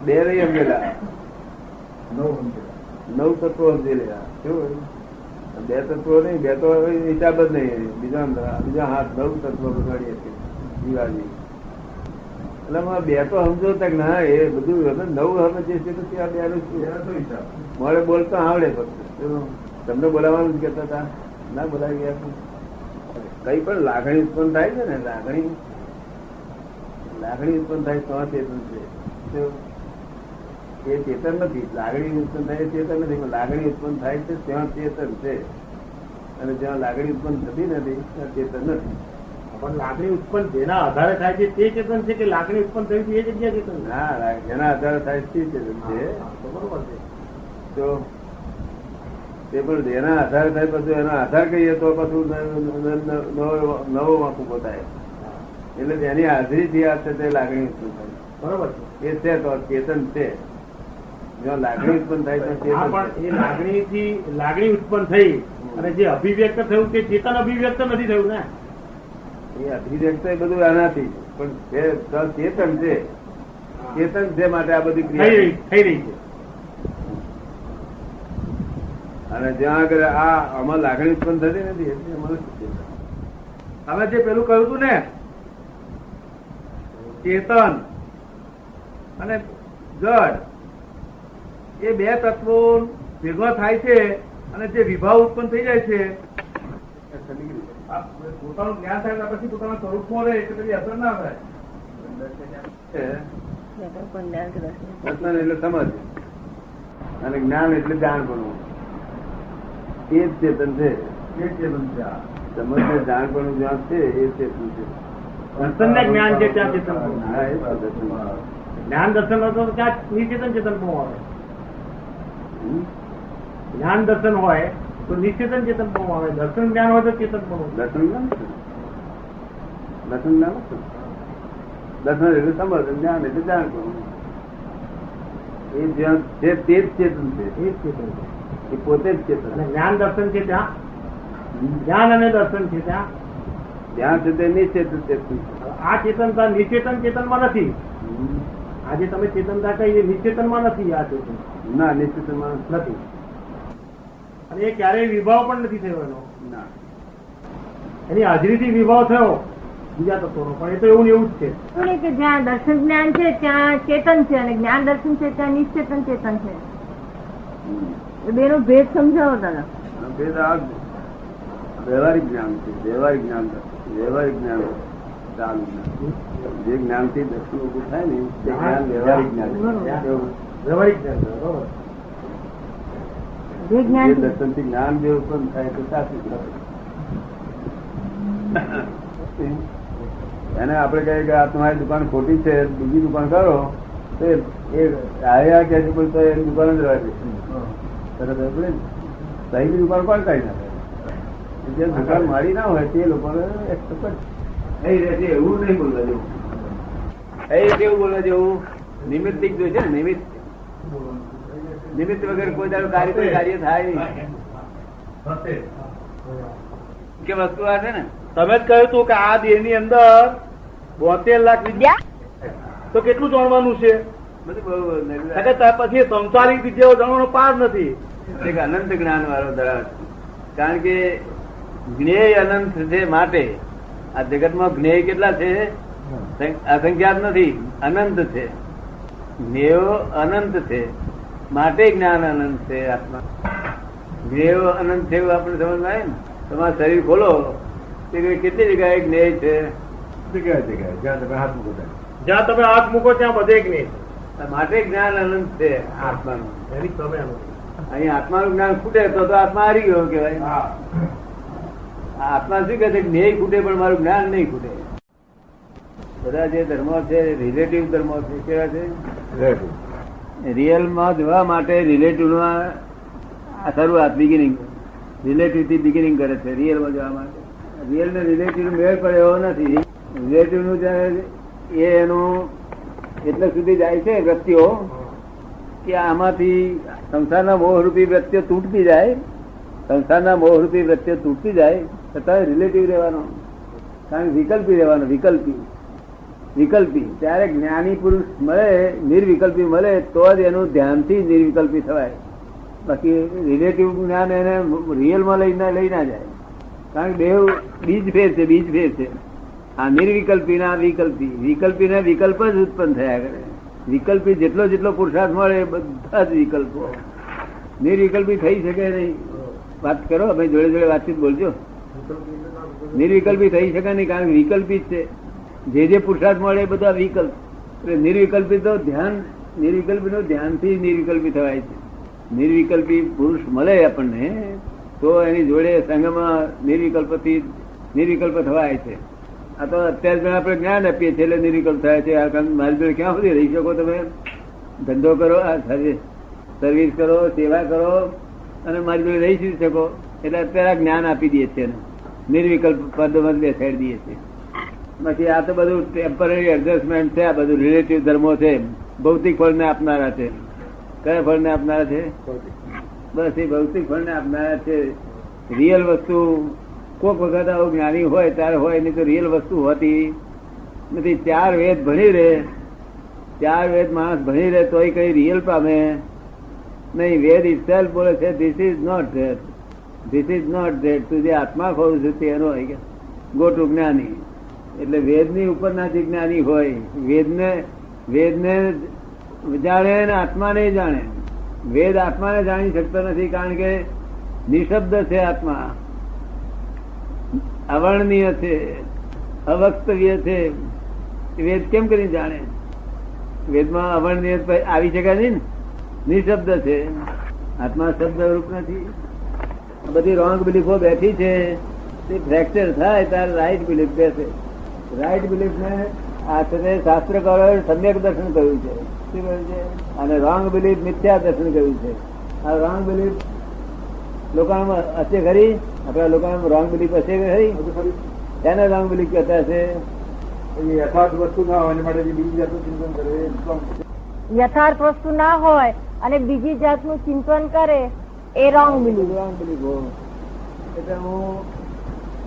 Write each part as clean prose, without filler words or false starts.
બે નહીં સમજેલા, 9 તત્વો સમજેલા. શું બે તત્વો નહીં, બે તો હિસાબ જ નહીં. બીજા હાથ 9 તત્વો બગાડીએ છીએ જીવાજી. એટલે બે તો સમજો તક ના, એ બધું 9 સમજે છે પછી આ બે નું હિસાબ મારે બોલતા આવડે. ફક્ત તમને બોલાવવાનું જ કેતા હતા, ના બોલાવી ગયા. કઈ પણ લાગણી ઉત્પન્ન થાય છે ને, લાગણી ઉત્પન્ન થાય તો ચેતન છે. એ ચેતન નથી. લાગણી ઉત્પન્ન થાય ચેતન નથી, પણ લાગણી ઉત્પન્ન થાય છે ત્યાં ચેતન છે, અને જ્યાં લાગણી ઉત્પન્ન થતી નથી ત્યાં ચેતન નથી. પણ લાગણી ઉત્પન્ન જેના આધારે થાય છે તે ચેતન છે કે લાગણી ઉત્પન્ન થઈ એ જગ્યા ચેતન? ના, જેના આધારે થાય છે ચેતન છે. બરોબર છે. તો તે પણ જેના આધારે થાય પછી એનો આધાર કહીએ તો પાછું નવો વાંકુ પોતાય. એટલે તેની હાજરીથી આ છે તે લાગણી ઉત્પન્ન થાય. બરોબર છે. એ છે તો ચેતન છે. જો લાગણી ઉત્પન્ન થાય તો ચેતન. પણ એ લાગણી ઉત્પન્ન થઈ અને જે અભિવ્યક્ત થયું તે ચેતન અભિવ્યક્ત નથી થયું ને? એ અભિવ્યક્ત એ બધું આનાથી, પણ ચેતન છે. ચેતન છે માટે આ બધી ક્રિયા થઈ રહી છે. અને જ્યાં આગળ આમાં લાગણી ઉત્પન્ન થતી નથી એટલે અમારે તમે જે પેલું કહ્યું હતું ને, ચેતન અને જડ એ બે તત્વો ભેગા થાય છે અને જે વિભાવ ઉત્પન્ન થઈ જાય છે, પોતાનું જ્ઞાન થાય પછી પોતાના સ્વરૂપમાં રહે એટલે કદી અસર ના થાય. એટલે સમજ અને જ્ઞાન એટલે જાણ કરવું. એ જ ચેતન છે. એ ચેતન છે. સમજ ને જાણ કરવું જ્યાં છે એ ચેતન છે. દર્શન ને જ્ઞાન છે ત્યાં ચેતન. હા, એ દર્શન. જ્ઞાન દર્શન હોય તો ત્યાં નિચેતન ચેતન પણ આવે. જ્ઞાન દર્શન હોય તો નિચેતન ચેતન પણ આવે. દર્શન જ્ઞાન હોય તો ચેતન પણ આવે. દર્શન જ્ઞાન છે. દર્શન જ્ઞાન છે. દર્શન એટલે સમજ, જ્ઞાન એટલે જાણ કરવું. એ જ્યાં છે તે જ ચેતન છે. એ જ ચેતન છે. એ પોતે જ ચેતન. અને જ્ઞાન દર્શન છે ત્યાં, જ્ઞાન અને દર્શન છે ત્યાં, જ્યાં છે તે નિશ્ચેતન ચેતન. આ ચેતનતા નિચેતન ચેતનમાં નથી. આજે તમે ચેતનતા કઈ નિચેતનમાં નથી. આ ચેતન ના, નિશ્ચેતનમાં નથી. અને એ ક્યારેય વિભાવ પણ નથી થયો એનો. ના, એની હાજરીથી વિભાવ થયો બીજા તત્વોનો, પણ એ તો એવું ને એવું જ છે. કે જ્યાં દર્શન જ્ઞાન છે ત્યાં ચેતન છે અને જ્ઞાન દર્શન છે ત્યાં નિશ્ચેતન ચેતન છે. એ બેનો ભેદ સમજાવો દાદા. ભેદ આ વ્યવહારિક જ્ઞાન છે. વ્યવહારિક જ્ઞાન ચાલુ જ્ઞાન. જે જ્ઞાન થી દર્શન ઉભું થાય ને તે જ્ઞાન વ્યવહારિક જ્ઞાન. વ્યવહારિક જ્ઞાન બરોબર. જે જ્ઞાન દર્શન થી જ્ઞાન જે ઉત્પન્ન થાય તો સાચું. એને આપડે કહીએ કે આ તમારી દુકાન ખોટી છે, બીજી દુકાન કરો તો એ આયા કે છે કોઈ તો એ દુકાન જ રહે છે. સહી દુકાન કોણ કાઢી નાખે? જે દુકાન મારી ના હોય તે લોકો એવું નહીં બોલવા જેવું. કેવું બોલવા જેવું નિમિત્તિક જો છે ને, નિમિત્ત વગર કોઈ તારું કાર્ય થાય નહીં. કે વસ્તુ આ છે ને, તમે જ કહ્યું હતું કે આ દેહ ની અંદર 72 લાખ વિદ્યા તો કેટલું જાણવાનું છે? બધું પછી સંસારિક વિદ્યાઓ જાણવાનો પાર નથી. એક અનંત જ્ઞાન વાળો ધરાવે છે. કારણ કે જ્ઞેય અનંત છે માટે આ જગતમાં જ્ઞેય કેટલા છે? અસંખ્યાત નથી, અનંત છે. જ્ઞેયો અનંત છે માટે જ્ઞાન અનંત છે. આત્મા જ્ઞેયો અનંત છે એવું આપણે સમજ આવે ને. તમારું શરીર ખોલો તે કેટલી જગ્યાએ જ્ઞેય છે? જગ્યાએ જ્યાં તમે હાથ મૂકો જ્યાં તમે હાથ મૂકો ત્યાં બધે જ્ઞેય માટે જ્ઞાન અનંત છે આત્માનું. તમે અહીં આત્માનું જ્ઞાન ખૂટે તો આત્મા હારી ગયો કેવાય. આત્મા શું કહે છે? જ્ઞેય ખૂટે પણ મારું જ્ઞાન નહીં ખૂટે. બધા જે ધર્મો છે રિલેટિવ ધર્મો છે. કેવા છે? રિયલ માં જોવા માટે રિલેટિવ શરૂઆત બિગિનિંગ રિલેટિવ થી બિગિનિંગ કરે છે. રિયલ માં જોવા માટે રિયલ ને રિલેટિવ મેળ પડે એવો નથી. રિલેટિવ નું એનું એટલે સુધી જાય છે વ્યક્તિઓ કે આમાંથી સંસારના મોહરૂપી વ્યક્તિઓ તૂટતી જાય. સંસારના મોહરૂપી વ્યક્તિઓ તૂટતી જાય છતાં રિલેટિવ રહેવાનો. કારણ વિકલ્પી રહેવાનો. વિકલ્પી વિકલ્પી. ત્યારે જ્ઞાની પુરુષ મળે, નિર્વિકલ્પી મળે તો જ એનું ધ્યાનથી નિર્વિકલ્પી થવાય. બાકી રિલેટિવ જ્ઞાન એને રિયલમાં લઈ ના જાય. કારણ કે દેવ બીજ ફેર છે, બીજ ફેર છે. આ નિર્વિકલ્પી ના વિકલ્પી, વિકલ્પી ને વિકલ્પ જ ઉત્પન્ન થયા કરે. વિકલ્પી જેટલો પુરુષાર્થ મળે બધા જ વિકલ્પો. નિર્વિકલ્પી થઈ શકે નહીં. વાત કરો, અમે જોડે જોડે વાતચીત બોલજો. નિર્વિકલ્પી થઈ શકે નહીં, કારણ કે વિકલ્પી જ છે. જે પુરુષાર્થ મળે એ બધા વિકલ્પ. એટલે નિર્વિકલ્પી તો ધ્યાન, નિર્વિકલ્પી નું ધ્યાનથી નિર્વિકલ્પી થવાય છે. નિર્વિકલ્પી પુરુષ મળે આપણને તો એની જોડે સંગમાં નિર્વિકલ્પથી નિર્વિકલ્પ થવાય છે. આ તો અત્યારે આપણે જ્ઞાન આપીએ છીએ એટલે નિર્વિકલ્પ થાય છે. મારી જોડે ક્યાં સુધી રહી શકો તમે? ધંધો કરો, સર્વિસ કરો, સેવા કરો અને મારી જોડે રહી શકો. એટલે અત્યારે જ્ઞાન આપી દઈએ છીએ, નિર્વિકલ્પ પદમાં બેસાડી દઈએ છીએ. બાકી આ તો બધું ટેમ્પરરી એડજસ્ટમેન્ટ છે. આ બધું રિલેટિવ ધર્મો છે, ભૌતિક ફળને આપનારા છે. કયા ફળને આપનારા છે? બસ એ ભૌતિક ફળને આપનારા છે. રિયલ વસ્તુ કોઈક વખત આવું જ્ઞાની હોય ત્યારે હોય, નહીં તો રિયલ વસ્તુ હોતી નથી. 4 વેદ ભણી રહે, 4 વેદ માણસ ભણી રહે તોય કઈ રિયલ પામે નહીં. વેદ ઇટસેલ્ફ બોલે છે this is not that, this is not that. તું જે આત્મા ખોરું છે તેનો ગોટુ જ્ઞાની. એટલે વેદની ઉપરના જે જ્ઞાની હોય, વેદને જાણે ને આત્માને જાણે. વેદ આત્માને જાણી શકતો નથી, કારણ કે નિશબ્દ છે. આત્મા અવર્ણનીય છે, અવક્તવ્ય છે. વેદ કેમ કરીને જાણે? વેદમાં અવર્ણનીય આવી શકાય નહીં. નિશબ્દ છે, આત્મા શબ્દ રૂપ નથી. બધી રોંગ બિલીફો બેઠી છે, તે ફ્રેક્ચર થાય ત્યારે રાઈટ બિલીફ બેસે. રાઈટ બિલીફ ને આ શાસ્ત્રકારોએ સમ્યક દર્શન કહ્યું છે. શું કહ્યું છે? અને રોંગ બિલીફ મિથ્યા દર્શન કહ્યું છે. આ રોંગ બિલીફ લોકોમાં હશે ખરી? આપણા લોકોમાં રોંગ બિલીફ હશે ખરી? તેને રોંગ બિલીફ કહેતા છે યથાર્થ વસ્તુ ના હોય માટે બીજી જાતનું ચિંતન કરે. યથાર્થ વસ્તુ ના હોય અને બીજી જાતનું ચિંતન કરે એ રોંગ બિલીફ. Wrong belief. એટલે હું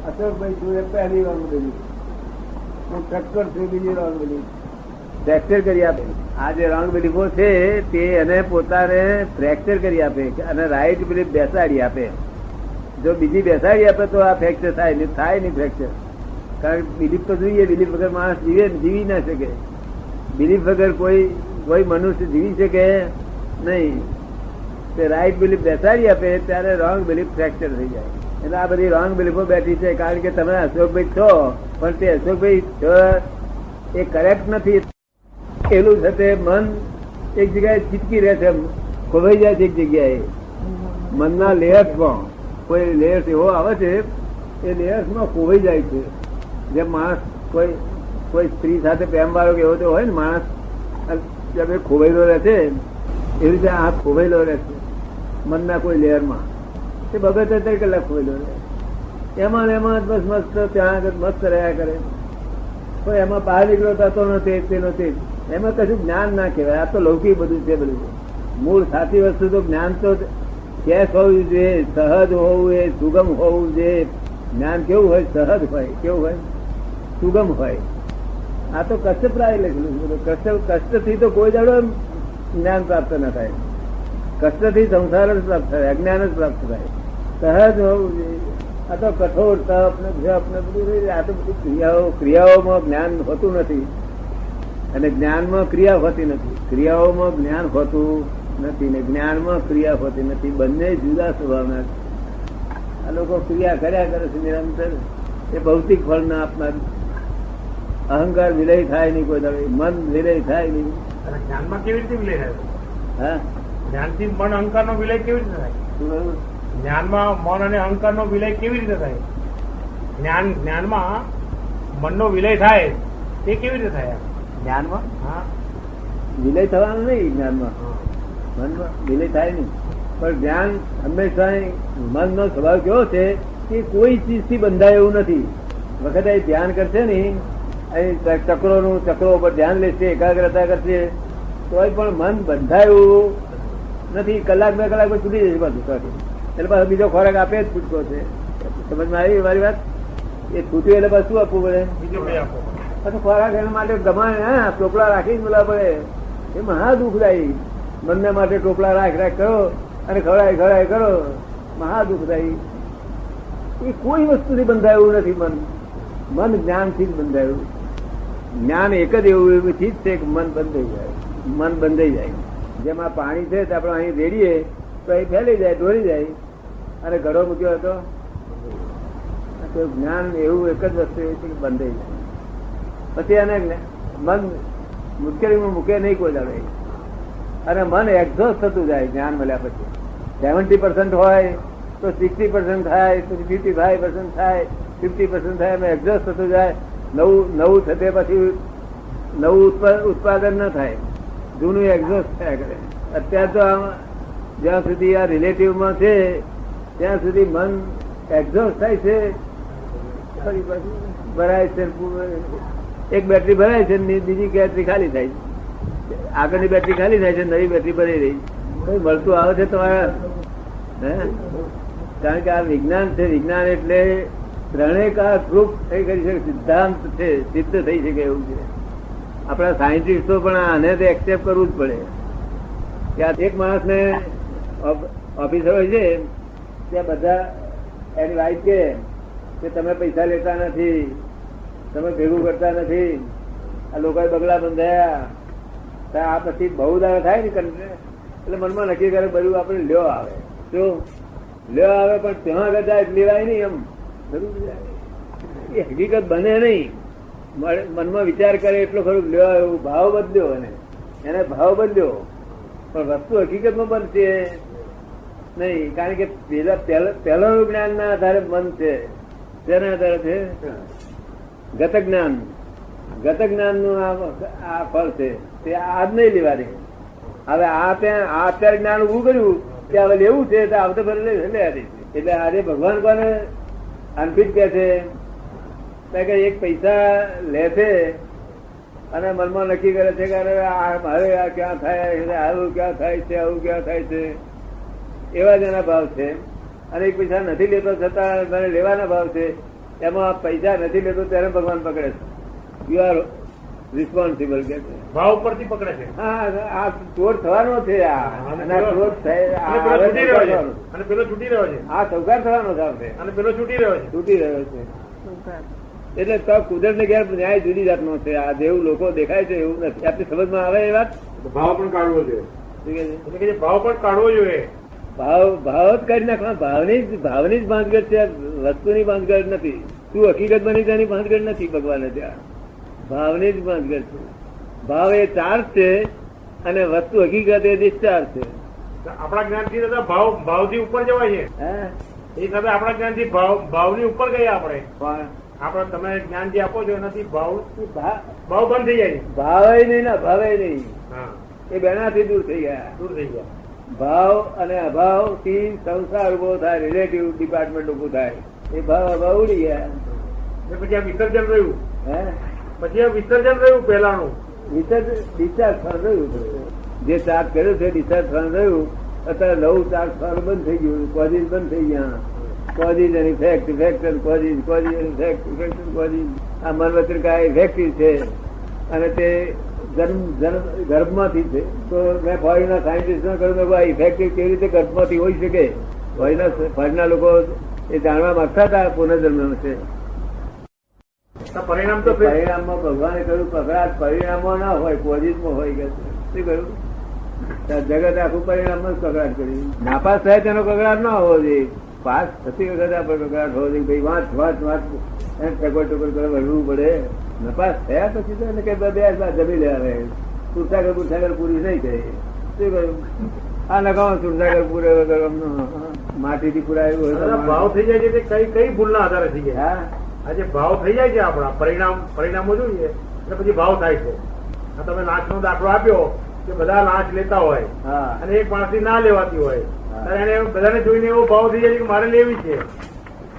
અશોકભાઈ છું એ પહેલી રોંગ બિલીફ. હું ટક્કર છું બીજી રોંગ બિલીફ. ફ્રેક્ચર કરી આપે. આ જે રોંગ બિલીફો છે તે એને પોતાને ફ્રેક્ચર કરી આપે અને રાઈટ બિલીફ બેસાડી આપે. જો બીજી બેસાડી આપે તો આ ફ્રેક્ચર થાય નહીં. થાય નહીં ફ્રેક્ચર, કારણ કે બિલીફ તો જોઈએ. બિલીફ વગર માણસ જીવી ના શકે. બિલીફ વગર કોઈ મનુષ્ય જીવી શકે નહીં. તે રાઈટ બિલીફ બેસાડી આપે ત્યારે રોંગ બિલીફ ફ્રેક્ચર થઈ જાય. એટલે આ બધી રોંગ બિલીફો બેઠી છે. કારણ કે તમે અશોકભાઈ છો, પણ તે અશોકભાઈ છો એ કરેક્ટ નથી. પેલું છે તે મન એક જગ્યાએ ચીટકી રહે છે, ખોવાઈ જાય છે એક જગ્યાએ. મનના લેયર્સમાં કોઈ લેયર્સ એવો આવે છે, એ લેયર્સમાં ખોવાઈ જાય છે. જેમ માણસ કોઈ સ્ત્રી સાથે પ્રેમ વાળો કે એવો તો હોય ને માણસ ખોવાયેલો રહે છે, એવી રીતે આ ખોવાયેલો રહે છે મનના કોઈ લેયરમાં. તે બગડ 3 કલાક ખોવાયેલો રહે. એમાં બસ મસ્ત ત્યાં આગળ મસ્ત રહ્યા કરે. પણ એમાં બહાર નીકળો થતો નથી. તેનો તે એમાં કશું જ્ઞાન ના કહેવાય. આ તો લૌકિક બધું છે. બધું મૂળ સાચી વસ્તુ તો જ્ઞાન તો કેશ હોવું જોઈએ, સહજ હોવું એ સુગમ હોવું જોઈએ. જ્ઞાન કેવું હોય? સહજ હોય. કેવું હોય? સુગમ હોય. આ તો કષ્ટપ્રાય લખેલું. કષ્ટથી તો કોઈ દાડો જ્ઞાન પ્રાપ્ત ન થાય. કષ્ટથી સંસાર જ પ્રાપ્ત થાય, અજ્ઞાન જ પ્રાપ્ત થાય. સહજ હોવું જોઈએ. આ તો કઠોર તપ ને જપ ને બધું, આ તો બધી ક્રિયાઓમાં જ્ઞાન હોતું નથી અને જ્ઞાનમાં ક્રિયા હોતી નથી. ક્રિયાઓમાં જ્ઞાન હોતું નથી ને જ્ઞાનમાં ક્રિયા હોતી નથી. બંને જુદા સ્વભાવના. આ લોકો ક્રિયા કર્યા કરે છે નિરંતર. એ ભૌતિક ફળ ના આપનાર. અહંકાર વિલય થાય નહીં કોઈ દાડો. મન વિલય થાય નહીં. જ્ઞાનમાં કેવી રીતે વિલય થાય? હા, જ્ઞાનથી મન અહંકાર નો વિલય કેવી રીતે થાય? જ્ઞાનમાં મન અને અહંકાર નો વિલય કેવી રીતે થાય? જ્ઞાનમાં મનનો વિલય થાય તે કેવી રીતે થાય? જ્ઞાનમાં હા, વિલય થવાનું નહીં. જ્ઞાનમાં મનમાં વિલય થાય નહીં. પણ જ્ઞાન હંમેશા મનનો સ્વભાવ કેવો છે કે કોઈ ચીજથી બંધાય એવું નથી. વખતે ધ્યાન કરશે ને, ચક્રો ઉપર ધ્યાન લેશે, એકાગ્રતા કરશે, તોય પણ મન બંધાયું નથી. કલાક 2 કલાક પછી છૂટી જશે બધું. એટલે પાછો બીજો ખોરાક આપે જ છૂટકો છે. સમજમાં આવી મારી વાત? એ છૂટ્યું એટલે પાછું શું આપવું પડે? બીજો કઈ આપો. પછી ખોરાક એના માટે ગમાય ટોપલા રાખીને બોલા પડે. એ મહા દુઃખદાયી. મનને માટે ટોપલા રાખ કરો અને ખવડાય કરો, મહા દુઃખદાયી. એ કોઈ વસ્તુથી બંધાયું નથી. મન જ્ઞાનથી જ બંધાયું. જ્ઞાન એક જ એવું ચીજ છે કે મન બંધાઈ જાય. મન બંધાઈ જાય. જેમાં પાણી છે તે આપણે અહીં રેડીએ તો અહીં ફેલી જાય, ઢોળી જાય. અને ઘડો મૂક્યો હતો તો જ્ઞાન એવું એક જ વસ્તુ એવી છે કે બંધાઈ જાય. પછી એને મન મુશ્કેલીમાં મૂકે નહીં કોઈ દાડે. અને મન એક્ઝોસ્ટ થતું જાય જ્ઞાન મળ્યા પછી. 70% હોય તો 60% થાય, પછી 55% થાય, 50% થાય, એમ એક્ઝોસ્ટ થતું જાય. નવું થતે પછી નવું ઉત્પાદન ન થાય, જૂનું એક્ઝોસ્ટ થયા કરે. અત્યારે તો જ્યાં સુધી આ રિલેટિવમાં છે ત્યાં સુધી મન એક્ઝોસ્ટ થાય છે. ફરી પાછું ભરાય છે, એક બેટરી ભરાય છે, બીજી બેટરી ખાલી થાય છે. આગળની બેટરી ખાલી થાય છે, નવી બેટરી ભરાઈ રહી. કઈ મળતું આવે છે તમારા? કારણ કે આ વિજ્ઞાન છે. વિજ્ઞાન એટલે ત્રણેય કા પ્રૂફ થઈ કરી શકે, સિદ્ધાંત છે, સિદ્ધ થઈ શકે એવું છે. આપણા સાયન્ટિસ્ટો પણ આને તો એક્સેપ્ટ કરવું જ પડે. ત્યાં એક માણસને ઓફિસર હોય છે, ત્યાં બધા એની વાઈફ કે તમે પૈસા લેતા નથી, તમે ભેગું કરતા નથી, આ લોકોએ બગલા બંધાયા. આ પછી બહુ દાડા થાય ને એટલે મનમાં નક્કી કરે બધું આપણે લ્યો આવે. શું લ્યો આવે? પણ ત્યાં આગળ જાય લેવાય નહીં. એમ એ હકીકત બને નહીં. મનમાં વિચાર કરે એટલો ખરું લ્યો, એવું ભાવ બદલ્યો એને ભાવ બદલ્યો, પણ વસ્તુ હકીકતમાં બનશે નહીં. કારણ કે પહેલાનું જ્ઞાન ના આધારે મન છે. તેના આધારે છે ગત જ્ઞાન. ગત જ્ઞાન નું આ ફળ છે, તે આજ નહીં લેવા દે. હવે અત્યારે જ્ઞાન ઉભું કર્યું કે હવે લેવું છે તો આવતો ફરી લેવા દે. એટલે આજે ભગવાન કોને અનફિટ કે છે? એક પૈસા લે છે અને મનમાં નક્કી કરે છે કે મારે આ ક્યાં થાય, આવું ક્યાં થાય છે, આવું ક્યાં થાય છે, એવા જ એના ભાવ છે. અને એક પૈસા નથી લેતો છતાં મને લેવાના ભાવ છે. એમાં પૈસા નથી લેતો ત્યારે ભગવાન પકડે છે. યુ આર રિસ્પોન્સિબલ કે છે, ભાવ પરથી પકડે છે. હા, આ ચોર થવાનો છે. અને પેલો છૂટી રહ્યો છે. આ સૌકાર થવાનો છે અને પેલો છૂટી રહ્યો છે. છૂટી રહ્યો છે. એટલે તો કુદરત ને ઘેર ન્યાય જુદી જાતનો છે. આ જેવું લોકો દેખાય છે એવું નથી. આપની સમજમાં આવે એ વાત? ભાવ પણ કાઢવો જોઈએ. ભાવ પણ કાઢવો જોઈએ. ભાવ જ કાઢી નાખવા. ભાવની જ ભાંગગઢ છે, વસ્તુની ભાંગગઢ નથી. શું હકીકત બની તેની ભાંગગઢ નથી ભગવાને ત્યાં. ભાવની જ ભાંગગઢ છે. ભાવ એ ચાર્જ છે અને વસ્તુ હકીકત એ ડિસ્ચાર્જ છે. આપણા જ્ઞાનથી ભાવથી ઉપર જવાય છે. એ સાથે આપણા જ્ઞાનથી ભાવની ઉપર ગયા આપણે. તમે જ્ઞાન જે આપો છો એનાથી ભાવ બંધ થઈ જાય. ભાવે નહીં ને અભાવે નહીં, એ બેનાથી દૂર થઈ ગયા. ભાવ અને અભાવ થી સંસાર ઉભો થાય, રિલેટિવ ડિપાર્ટમેન્ટ ઉભું થાય. એ ભાવ અભાવ ઉડી ગયા. પછી આ વિસર્જન રહ્યું. પછી આ વિસર્જન રહ્યું પહેલાનું ડિસ્ચાર્જ થવાનું રહ્યું. જે ચાર્જ કર્યો છે ડિસ્ચાર્જ થવાનું રહ્યું. અત્યારે નવું ચાર્જ થવાનું બંધ થઈ ગયું. કોઝિસ બંધ થઈ ગયા. કોઝિસ એની ઇફેક્ટ કોઝિસ એની ઇફેક્ટ કોઝિસ. આ મનવત્રિકા ઇફેક્ટિવ છે અને તે ગર્ભમાંથી છે. તો મેં ફોરીના સાયન્ટિસ્ટને કહ્યું આ ઇફેક્ટિવ કેવી રીતે ગર્ભમાંથી હોઈ શકે? ફોરીના લોકો એ જાણવા માંગતા હતા પુનર્જન્મ છે. પરિણામમાં ભગવાને કહ્યું કકડાટ પરિણામો ના હોય, કોઝિસમાં હોય. કે શું કહ્યું? જગત આખું પરિણામમાં જ કકડાટ કર્યું. નાપાસ થાય તેનો કકડાટ ના હોવો જોઈએ. પાસ થતી વખતે આપણે કકડાટ હોવો જોઈએ. ભાઈ વાંચ એમ ટકોર વળવું પડે. નપાસ થયા પછી તો એને કઈ જમી લેવા સુરસાગર પૂરી નહીં કહે. શું કહ્યું? આ નકામો સુરસાગર પૂરે વગર માટીથી પુરાયું હોય. ભાવ થઈ જાય છે કઈ ભૂલના આધારે થઈ જાય. આજે ભાવ થઈ જાય છે આપણા પરિણામો જોઈએ એટલે પછી ભાવ થાય છે. તમે નાચનો દાખલો આપ્યો કે બધા નાચ લેતા હોય અને એક માણસથી ના લેવાતી હોય, એને બધાને જોઈને એવો ભાવ થઈ જાય કે મારે લેવી છે.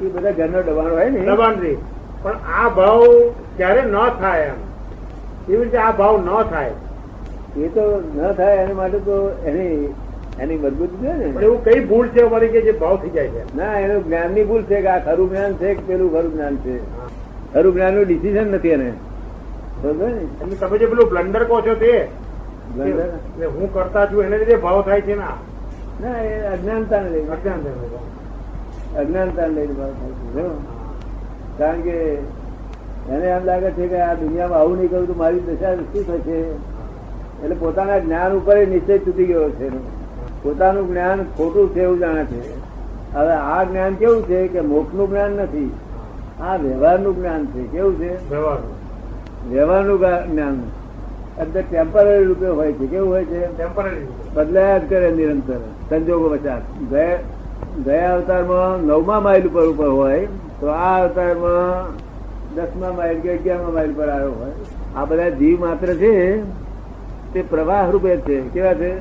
એ બધા ઘરનો દબાણ હોય ને, દબાણથી. પણ આ ભાવ ક્યારે ન થાય એમ એવી રીતે આ ભાવ ન થાય. એ તો ન થાય એના માટે તો એની મજબૂત છે ને. એવું કઈ ભૂલ છે અમારી કે જે ભાવ થઈ જાય છે? ના, એનું જ્ઞાન ની ભૂલ છે કે આ ખરું જ્ઞાન છે કે પેલું ખરું જ્ઞાન છે. ખરું જ્ઞાન નું ડિસિઝન નથી. એને સમજો ને? એટલે તમે જે પેલું બ્લન્ડર કહો છો તે બ્લન્ડર? કે હું કરતા છું એને લીધે ભાવ થાય છે ના ના, એ અજ્ઞાનતાને લઈને અજ્ઞાન થાય છે. અજ્ઞાનતાને લઈને ભાવ થાય છે. જો. કારણ કે એને એમ લાગે છે કે આ દુનિયામાં આવું નહીં કરું તો મારી દશા શું થશે, એટલે પોતાના જ્ઞાન ઉપર એ નિશ્ચય તૂટી ગયો છે એનો. પોતાનું જ્ઞાન ખોટું છે એવું જાણે છે. હવે આ જ્ઞાન કેવું છે કે મોક્ષનું જ્ઞાન નથી, આ વ્યવહારનું જ્ઞાન છે. કેવું છે? વ્યવહારનું. વ્યવહારનું જ્ઞાન અંદર ટેમ્પરરી રૂપે હોય છે. કેવું હોય છે? ટેમ્પરરી. બદલાયા જ કરે નિરંતર સંજોગો વચાત. ગયા અવતારમાં 9મા માઇલ ઉપર હોય તો આ અવતારમાં 10મા માઇલ કે 11મા માઇલ પર આવ્યો હોય. આ બધા જીવ માત્ર છે તે પ્રવાહ રૂપે છે. કેવા છે?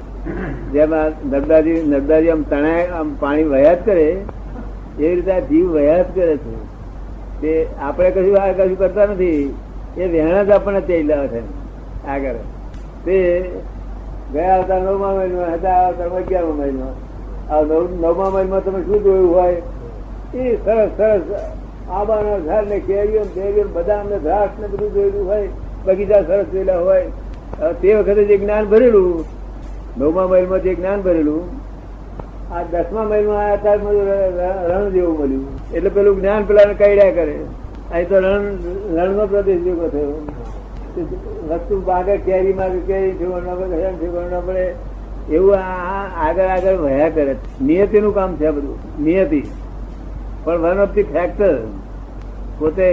જેમાં નર્મદાજી આમ તણાય આમ પાણી વહ્યા જ કરે એવી રીતે આ જીવ વહ્યા જ કરે છે. તે આપણે કશું કરતા નથી, એ વહેણ જ આપણને તે લાવે છે આગળ. તે ગયા આવતા 9મા મહિનામાં હતા, આ અવતારમાં 11મા મહિનામાં. આ 9મા મહિનામાં તમે શું જોયું હોય? એ સરસ સરસ આંબાના ઝાડ ને કેરીઓ બેરીઓ બદામ ને દ્રાક્ષ ને બધું જોયેલું હોય, બગીચા સરસ જોયેલા હોય. તે વખતે જે જ્ઞાન ભરેલું 9મા મહિનામાં જે જ્ઞાન ભરેલું આ 10મા મહિનામાં અત્યારમાં રણ જેવું મળ્યું. એટલે પેલું જ્ઞાન પેલા કઈડ્યા કરે. અહીં તો રણનો પ્રદેશ જેવો થયો. વસ્તુ આગળ કેરી માં કેરી છોડવા પડે, છોડવા પડે એવું આગળ આગળ વહ્યા કરે. નિયતિનું કામ છે આ બધું. નિયતિ પણ વન ઓફ ધી ફેક્ટર. પોતે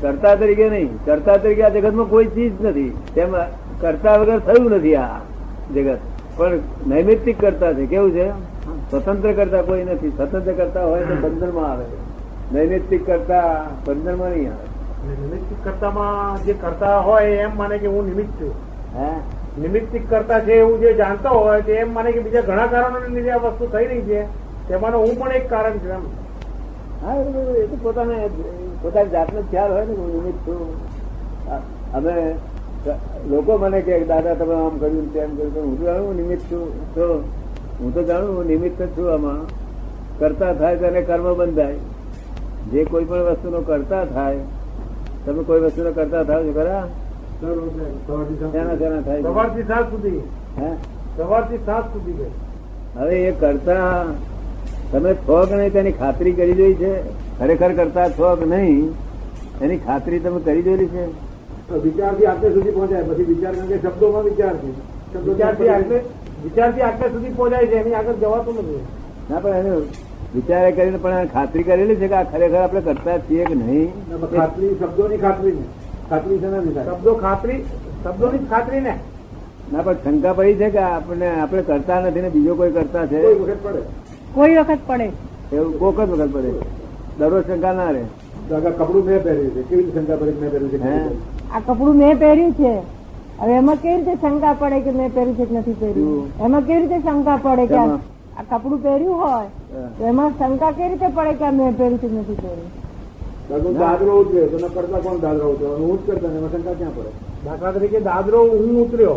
કર્તા તરીકે નહીં. કર્તા તરીકે આ જગતમાં કોઈ ચીજ નથી, તેમાં કર્તા વગર થયું નથી આ જગત. પણ નૈમિત્તિક કરતા છે. કેવું છે? સ્વતંત્ર કરતા કોઈ નથી. સ્વતંત્ર કરતા હોય તો બંધનમાં આવે, નૈમિત્તિક કરતા બંધનમાં નહીં આવે. નિમિત્તિક કર્તામાં જે કરતા હોય એમ માને કે હું નિમિત્ત છું. હે નિમિત્તિક કરતા છે એવું જે જાણતા હોય તે એમ માને કે બીજા ઘણા કારણોને લીધે આ વસ્તુ થઈ રહી છે, તેમાંનો હું પણ એક કારણ છું એમ. હા, એ તો પોતાની જાતનો ખ્યાલ હોય ને હું નિમિત્ત છું. અમે લોકો મને કે દાદા તમે આમ કર્યું તેમ કર્યું, હું તો જાણું નિમિત્ત છું. તો હું તો જાણું હું નિમિત્ત છું. આમાં કરતા થાય તેને કર્મ બંધાય. જે કોઈ પણ વસ્તુનો કરતા થાય, તમે કોઈ વસ્તુનો કરતા થાવ છો ખરા? શેના થાય? સવારથી સાંજ સુધી. હે સવારથી સાંજ સુધી ગઈ. હવે એ કરતા તમે છો કે નહીં તેની ખાતરી કરી જોઈ છે? ખરેખર કરતા છો કે નહીં એની ખાતરી તમે કરી જોયેલી છે? વિચારથી આટલે સુધી પહોંચાય, પછી વિચાર કારણ કે શબ્દોમાં વિચાર છે. વિચારથી આટલે સુધી પહોંચાય છે, એની આગળ જવાતું નથી. ના, પણ એને વિચારે કરીને પણ ખાતરી કરેલી છે કે આ ખરેખર આપણે કરતા છીએ કે નહીં? ખાતરી શબ્દોની ખાતરી ને ખાતરી છે ને શબ્દો ખાતરી શબ્દોની ખાતરી ને. ના, પણ શંકા પડી છે કે આપણે કરતા નથી ને બીજો કોઈ કરતા છે? કોઈ વખત પડે. કોઈ વખત પડે એવું કોક જ વખત પડે. દરરોજ શંકા ના રહે. કપડું મેં પહેર્યું છે, કેવી રીતે શંકા પડે મેં પહેર્યું છે? આ કપડું મેં પહેર્યું છે, હવે એમાં કેવી રીતે શંકા પડે કે મેં પહેર્યું છે કે નથી પહેર્યું? એમાં કેવી રીતે શંકા પડે કે આ કપડું પહેર્યું હોય તો એમાં શંકા કેવી રીતે પડે કે મેં પહેર્યું છે કે નથી પહેર્યું? દાદરો ઉતર્યો તો કરતા કોણ દાદરો ઉતર્યો? હું જ કરતા, એમાં શંકા ક્યાં પડે? દાખલા તરીકે દાદરો હું ઉતર્યો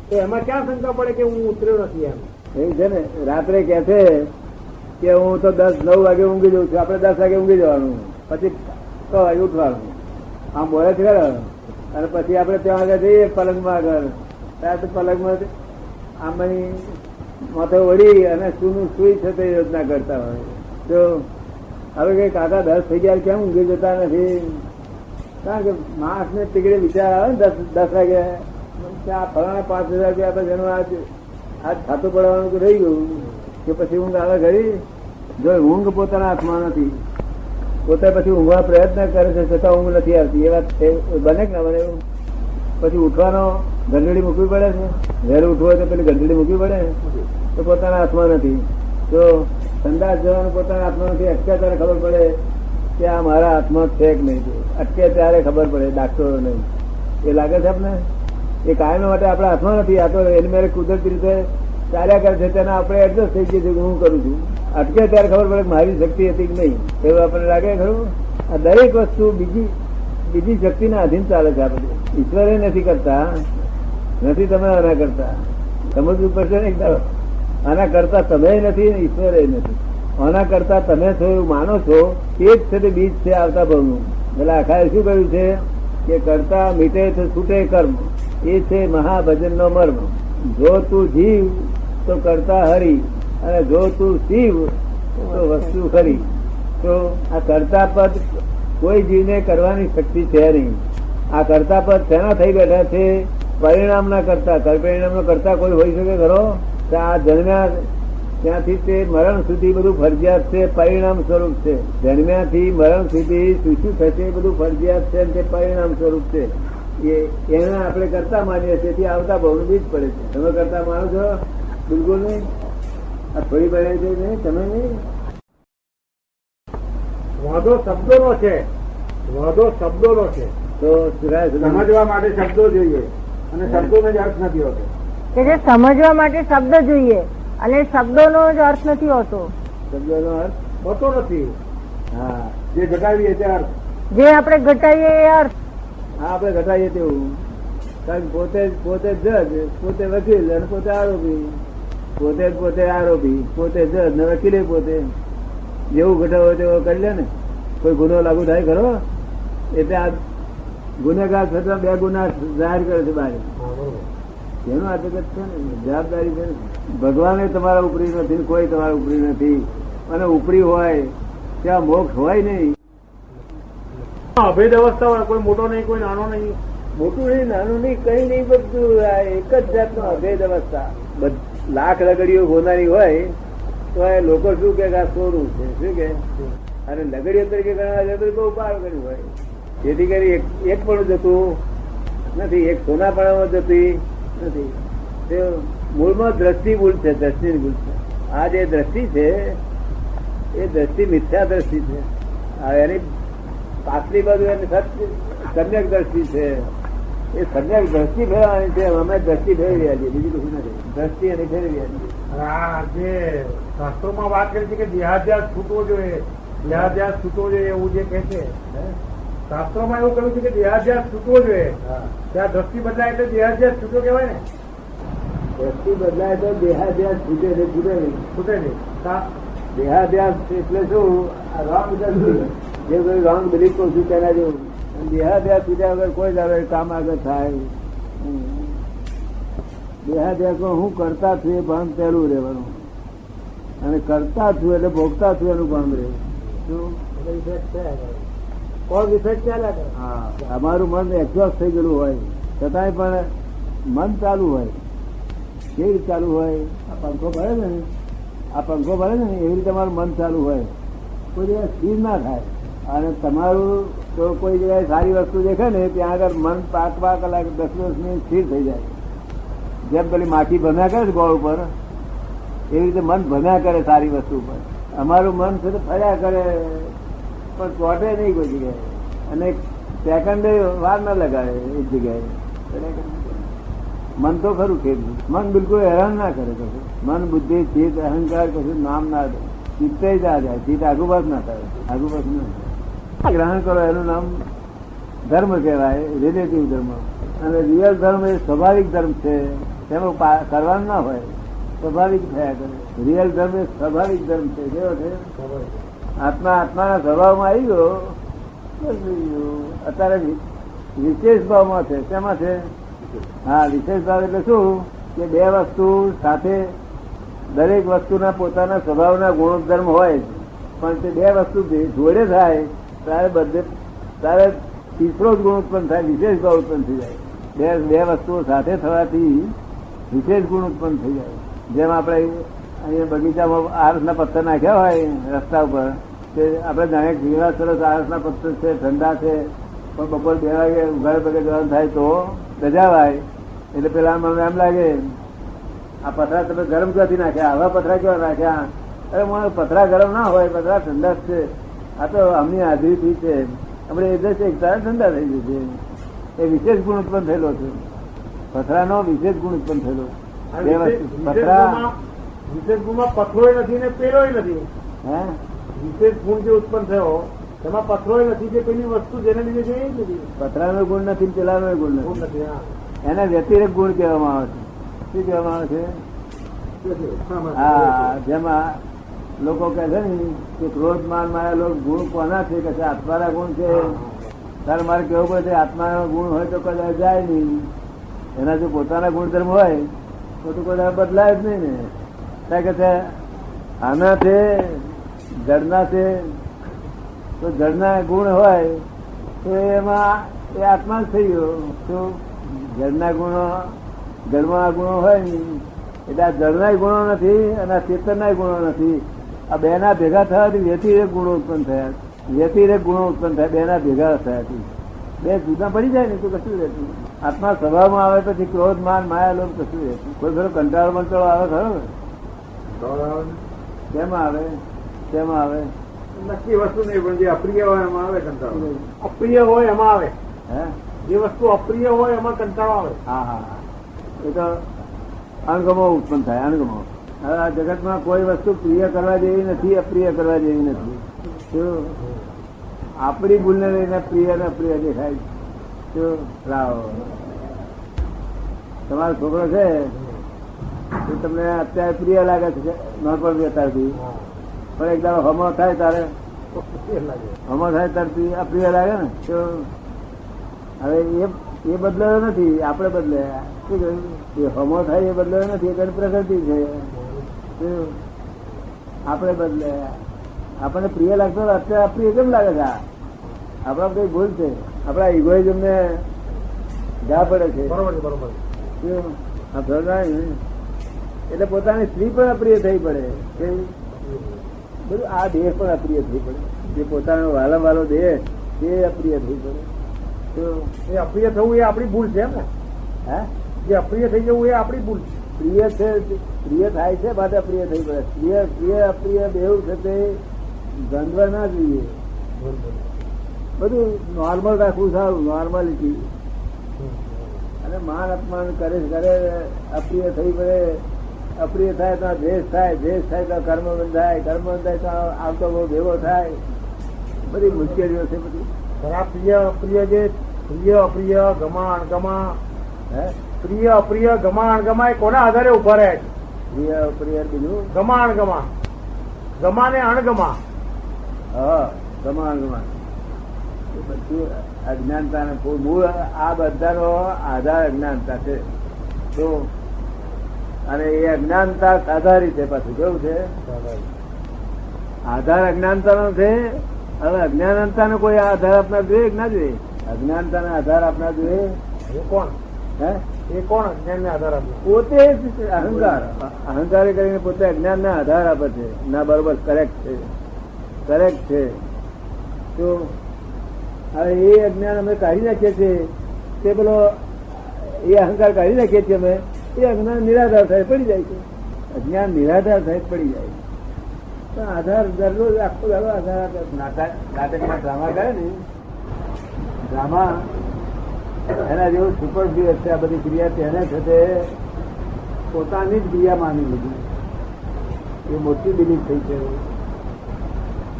તો એમાં ક્યાં શંકા પડે કે હું ઉતર્યો નથી? એમ એવું છે ને. રાત્રે કે છે કે હું તો 10-9 વાગે ઊંઘી જઉં છું, આપણે 10 વાગે ઊંઘી જવાનું, પછી 6 વાગે ઉઠવાનું. આમ બોલે છે ખરા. અને પછી આપણે ત્યાં આગળ જઈએ પલંગમાં આગળ, ત્યાં તો પલંગમાં આમ માથે વળી અને સુઈ છે તે યોજના કરતા હોય. તો હવે કઈ કાકા 10 થઈ ગયા કેમ ઊંઘી જતા નથી? કારણ કે માણસ ને તીકડે વિચાર આવે ને 10 વાગે ફલાણા 5,000 રૂપિયા જેનું આજ ખાતું પડવાનું રહી ગયું કે પછી ઊંઘ આવે ઘડી. જો ઊંઘ પોતાના હાથમાં નથી, પોતે પછી ઊંઘવા પ્રયત્ન કરે છે છતાં ઊંઘ નથી આવતી. એ વાત બને કે ના બને? એવું પછી ઉઠવાનો ઘંટડી મૂકવી પડે છે. વહેલું ઉઠવું હોય તો પેલી ઘંટડી મૂકવી પડે તો પોતાના હાથમાં નથી. તો સંદાસ જવાનું પોતાના હાથમાં નથી. અટકે ત્યારે ખબર પડે કે આ મારા હાથમાં છે કે નહીં. અટકે ત્યારે ખબર પડે, ડાક્ટરો નહીં. એ લાગે છે આપને? એ કાયમ માટે આપણા હાથમાં નથી. આ તો એની મેરે કુદરતી રીતે ચાલ્યા કરે છે, તેના આપણે એડજસ્ટ થઈ ગયું છે કે હું કરું છું. અટકે ત્યારે ખબર પડે કે મારી શક્તિ હતી કે નહીં. એવું આપણને લાગે ખરું? આ દરેક વસ્તુ બીજી શક્તિના અધીન ચાલે છે. આ બધું ઈશ્વરે નથી કરતા, નથી તમે આના કરતા. સમજવું પડશે ને એકદમ. આના કરતા તમે નથી ને ઈશ્વરે નથી. આના કરતા તમે છો એવું માનો છો, તે જ છે તે બીજ છે આવતા ભાવનું. પેલા આખાએ શું કહ્યું છે કે કરતા મીટે તો છૂટે કર્મ, એ છે મહાભજન નો મર્મ. જો તું જીવ તો કરતા હરી, અને જો તું શિવ તો વસ્તુ ખરી. તો આ કરતા પદ કોઈ જીવને કરવાની શક્તિ છે નહીં. આ કરતા પદ શેના થઈ બેઠા છે? પરિણામ ના કરતા. પરિણામ નો કરતા કોઈ હોઈ શકે ખરો? આ જન્મ્યા ત્યાંથી તે મરણ સુધી બધું ફરજિયાત છે, પરિણામ સ્વરૂપ છે. જન્મ્યાથી મરણ સુધી શું શું થશે બધું ફરજિયાત છે, તે પરિણામ સ્વરૂપ છે. એને આપણે કરતા માનીએ છીએ, તેથી આવતા બહુ બીજ પડે છે. તમે કરતા માનો છો? બિલકુલ નહીં. આ થોડી પડે છે નહીં, તમે નહીં. વાંધો શબ્દોનો છે, વાંધો શબ્દોનો છે. તો સમજવા માટે શબ્દો જોઈએ, અને શબ્દોનો જ અર્થ નથી હોતો. કે જે સમજવા માટે શબ્દ જોઈએ અને શબ્દોનો જ અર્થ નથી હોતો. શબ્દોનો અર્થ હોતો નથી. હા, જે ઘટાડીએ તે અર્થ. જે આપણે ઘટાડીએ એ અર્થ. હા, આપણે ઘટાડીએ તેવું. કારણ પોતે જજ, પોતે વકીલ અને પોતે આરોપી. પોતે આરોપી, પોતે જજ ને વકીલે પોતે. જેવું ઘટાડો તેવો કરી લે ને. કોઈ ગુનો લાગુ થાય ખરો? એટલે આ ગુનેગાર થતા બે ગુના જાહેર કરે છે બહાર. એનું આ જગત છે ને, જવાબદારી છે. ભગવાને તમારા ઉપરી નથી, કોઈ તમારા ઉપરી નથી. અને ઉપરી હોય ત્યાં મોક્ષ હોય નહીં. અભેદ અવસ્થા હોય, કોઈ મોટો નહીં, કોઈ નાનો નહીં. મોટું નહીં, નાનું નહીં, કઈ નહીં, બધું એક જ જાતનો અભેદ અવસ્થા. લાખ લગડીઓ હોનારી હોય તો એ લોકો શું કે આ સોનું છે, શું કે? અને લગડીઓ તરીકે ગણવા જાય તો બહુ પાર કર્યું હોય. જેથી કરી એક પણ જતું નથી, એક સોનાપણામાં જતી નથી. તે મૂળમાં દ્રષ્ટિ ભૂલ છે, દ્રષ્ટિની ભૂલ છે. આ જે દ્રષ્ટિ છે એ દ્રષ્ટિ મિથ્યા દ્રષ્ટિ છે. એની પાછલી બાજુ એની સમ્યક દ્રષ્ટિ છે. એ સમ્યક દ્રષ્ટિ ફેરવાની છે. અમે દ્રષ્ટિ ફેરવી રહ્યા છીએ, બીજું કશું નથી. દ્રષ્ટિ એની ફેરવી રહ્યા છીએ. આ જે શાસ્ત્રોમાં વાત કરી છે કે દેહાધ્યાસ છૂટવો જોઈએ, દેહાધ્યાસ છૂટવો જોઈએ એવું જે કહે છે, શાસ્ત્રોમાં એવું કહ્યું છે કે દેહાધ્યાસ છૂટવો જોઈએ. ત્યાં દ્રષ્ટિ બદલાય એટલે દેહાધ્યાસ છૂટો કહેવાય ને. દ્રષ્ટિ બદલાય તો દેહાધ્યાસ છૂટે છે, છૂટે નહીં. છૂટે નહીં. દેહાધ્યાસ એટલે શું? રોંગ દ્રષ્ટિ, જે કોઈ રોંગ બિલીફ કહું છું તેના જેવું. દેહાધ્યાસ છૂટ્યા વગર કોઈ દાડો કામ આગળ થાય. દેહાધ્યાસમાં હું કરતા છું એ ભાન પહેલું રહેવાનું, અને કરતા છું એટલે ભોગતા છું એનું ભાન રહે. શું કોઝ ઇફેક્ટ ચાલ્યા કરે. હા, અમારું મન એક્ઝોસ્ટ થઈ ગયેલું હોય છતાંય પણ મન ચાલુ હોય. કેવી રીતે ચાલુ હોય? આ પંખો ભરે ને, આ પંખો ભરે ને એવી રીતે તમારું મન ચાલુ હોય. કોઈ જગ્યાએ સ્થિર ના થાય. અને તમારું તો કોઈ જગ્યાએ સારી વસ્તુ દેખે ને ત્યાં આગળ મન 5 કલાક 10 મિનિટ સ્થિર થઈ જાય. જેમ પેલી માખી ભમ્યા કરે છે ગોળ ઉપર, એવી રીતે મન ભમ્યા કરે સારી વસ્તુ ઉપર. અમારું મન છે તો ફર્યા કરે, પણ ચોટે નહીં કોઈ જગ્યાએ. અને સેકન્ડ વાર ના લગાડે એક જગ્યાએ. મન તો ખરું કે મન બિલકુલ હેરાન ના કરે. કશું મન, બુદ્ધિ, ચિત્ત, અહંકાર કશું નામ ના દે. ચિત્તે જ આ જાય, ચિત્ત આગુપાસ ના થાય, આગુપાસ ના થાય. ગ્રહણ કરો એનું નામ ધર્મ કહેવાય, રિલેટિવ ધર્મ. અને રિયલ ધર્મ એ સ્વાભાવિક ધર્મ છે, તેમાં કરવાનું ના હોય, સ્વાભાવિક થયા કરે. રિયલ ધર્મ એ સ્વાભાવિક ધર્મ છે. કેવો છે? આત્મા આત્માના સ્વભાવમાં આવી ગયો. અત્યારે વિશેષ ભાવમાં છે. શેમાં છે? હા, વિશેષ ભાવ એટલે શું કે બે વસ્તુ સાથે, દરેક વસ્તુના પોતાના સ્વભાવના ગુણધર્મ હોય જ, પણ તે બે વસ્તુ જોડે થાય ત્યારે તીસરો જ ગુણ ઉત્પન્ન થાય, વિશેષ ભાવ ઉત્પન્ન થઈ જાય. બે વસ્તુઓ સાથે થવાથી વિશેષ ગુણ ઉત્પન્ન થઈ જાય. જેમ આપણે અહીંયા બગીચામાં આરસના પથ્થર નાખ્યા હોય રસ્તા ઉપર, તે આપણે જાણે કેવા સરસ આરસના પથ્થર છે, ઠંડા છે, પણ બપોર 2 વાગે ઉઘાડ પગે જવાનું થાય તો રજાવાય. એટલે પેલા મને એમ લાગે આ પથરા તમે ગરમ ક્યાંથી નાખ્યા, આવા પથરા કેવા નાખ્યા? અરે મને પથરા ગરમ ના હોય, પથરા ઠંડા છે. આ તો અમની હાજરીથી છે, આપણે એ દસ એક તારા ઠંડા થઈ જશે. એ વિશેષ ગુણ ઉત્પન્ન થયેલો છે. પથરાનો વિશેષ ગુણ ઉત્પન્ન થયેલો. પથરા વિશેષ ગુણમાં પથરોય નથી ને પેલોય નથી. હે, વિશેષ ગુણ જે ઉત્પન્ન થયો તેમાં પથરોય નથી, જે પેલી વસ્તુ જેને લીધે છે એ નથી. પથરાનો ગુણ નથી, પેલાનો ગુણ નથી. એને વ્યતિરેક ગુણ કહેવામાં આવે છે. શું કહેવામાં આવે છે? હા, જેમાં લોકો કહે છે ને કે ક્રોધ માન માયા લોક ગુણ કોના છે? કે આત્માના ગુણ છે. તારે મારે કેવું પડે આત્માનો ગુણ હોય તો કદાચ જાય નહીં, એના જો પોતાના ગુણધર્મ હોય તો કદાચ બદલાય જ નહીં ને. કારણ કે આના છે જળના છે, તો જળના ગુણ હોય તો એમાં એ આત્મા જ થઈ ગયો. તો જળના ગુણો જળમાં ગુણો હોય ને એટલે આ જળના ગુણો નથી અને આ ચેતનના ગુણો નથી. આ બે ના ભેગા થવાથી વ્યતિરેક ગુણો ઉત્પન્ન થયા, વ્યતિરેક ગુણો ઉત્પન્ન થાય, બે ના ભેગા થયાથી બે જુદા પડી જાય ને તો કશું રહેતું. આત્મા સ્વભાવમાં આવે પછી ક્રોધ માન માયા લોભ કશું રહેતું. કોઈ ખરો કંટાળો બંટાળો આવે ખરો ને? કેમાં આવે? કેમાં આવે? નક્કી વસ્તુ નહીં, પણ જે અપ્રિય હોય એમાં આવે કંટાળો. અપ્રિય હોય એમાં આવે. હે? જે વસ્તુ અપ્રિય હોય એમાં કંટાળો આવે. હા હા, એ તો અણગમો ઉત્પન્ન થાય, અણગમો. હવે આ જગતમાં કોઈ વસ્તુ પ્રિય કરવા જેવી નથી, અપ્રિય કરવા જેવી નથી. શું આપણી ભૂલને લઈને પ્રિય ને અપ્રિય દેખાય? શું લાવો તમારો છોકરો છે તો તમને અત્યારે પ્રિય લાગે છે નોર્મલ અત્યારથી, પણ એકદમ હમો થાય તારે હમો થાય ત્યારથી અપ્રિય લાગે ને. તો હવે એ બદલાયો નથી, આપણે બદલાયા. શું કહ્યું? એ હમો થાય એ બદલાયો નથી, એ પ્રકૃતિ છે. આપણે બદલાયા. આપણને પ્રિય લાગતો અત્યારે અપ્રિય કેમ લાગે છે? આપણા કઈ ભૂલ છે, આપણા ઇગોઇઝમ ને જા પડે છે. બરોબર છે, બરોબર. એટલે પોતાની સ્ત્રી પણ અપ્રિય થઈ પડે, બધું આ દેહ પણ અપ્રિય થઈ પડે. જે પોતાનો વાલો વાલો દેહ તે અપ્રિય થઈ પડે. તો એ અપ્રિય થવું એ આપણી ભૂલ છે એમ ને? હા, જે અપ્રિય થઈ જવું એ આપણી ભૂલ છે. પ્રિય છે, પ્રિય થાય છે માટે અપ્રિય થઈ પડે. પ્રિય અપ્રિય બેઉ છે તે ગંધવા ના જોઈએ. બધું નોર્મલ રાખવું સારું, નોર્માલિટી. અને માન અપમાન કરે અપ્રિય થઈ પડે. અપ્રિય થાય તો દ્વેષ થાય, દ્વેષ થાય તો કર્મ બંધાય, કર્મ બંધાય તો આવતો બહુ ભેગો થાય. બધી મુશ્કેલીઓ છે બધી. આ પ્રિય અપ્રિય જે પ્રિય અપ્રિય ગમા અણગમા, હે પ્રિય અપ્રિય ગમા અણગમા એ કોના આધારે ઉભા રહે છે? પ્રિય અપ્રિય બીજું ગમા અણગમા, ગમા ને અણગમા. હા, ગમાણ એ બધું અજ્ઞાનતા ને મૂળ. આ બધાનો આધાર અજ્ઞાનતા છે. તો અને એ અજ્ઞાનતા આધારિત છે. પાછું કેવું છે? આધાર અજ્ઞાનતા નો છે. હવે અજ્ઞાનતા નો કોઈ આધાર આપનાર જોઈએ કે ના જોઈએ? અજ્ઞાનતા ને આધાર આપનાર જોઈએ. એ કોણ? હે? એ કોણ અજ્ઞાન ને આધાર આપે? પોતે જ અહંકાર. અહંકારી કરીને પોતે અજ્ઞાન ને આધાર આપે છે. ના, બરોબર, કરેક્ટ છે, કરેક્ટ છે. તો હવે એ અજ્ઞાન અમે કાઢી નાખીએ છીએ, તે પેલો એ અહંકાર કાઢી નાખીએ છીએ અમે, એ અજ્ઞાન નિરાધાર થાય પડી જાય છે. અજ્ઞાન નિરાધાર થાય પડી જાય. પણ આધાર દરરોજ આખો દાડો આધાર આપે. નાટકમાં ડ્રામા કરે ને, ડ્રામા એના જેવું સુપરફ્લુઅસ છે. આ બધી ક્રિયા તેને છે તે પોતાની જ ક્રિયા માની લીધી. એ મોટી બિલીફ થઈ છે.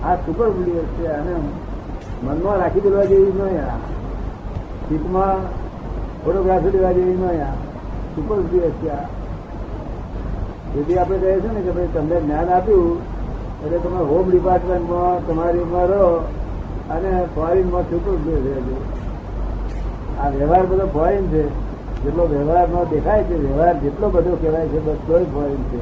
આ સુપરફ્લુઅસ છે. અને મનમાં રાખી દેવા જેવી ન, ચિત્તમાં ફોટોગ્રાફી લેવા જેવી ન. સુપરફ્લુઅસ છે. જેથી આપણે કહીએ છીએ ને કે ભાઈ તમને જ્ઞાન આપ્યું એટલે તમે હોમ ડિપાર્ટમેન્ટમાં તમારી રહો અને ફોરેનમાં સુપરફ્લુઅસ રહેજો. આ વ્યવહાર બધો ફોરેન છે. જેટલો વ્યવહારમાં દેખાય છે, વ્યવહાર જેટલો બધો કહેવાય છે બધો જ ફોરેન છે.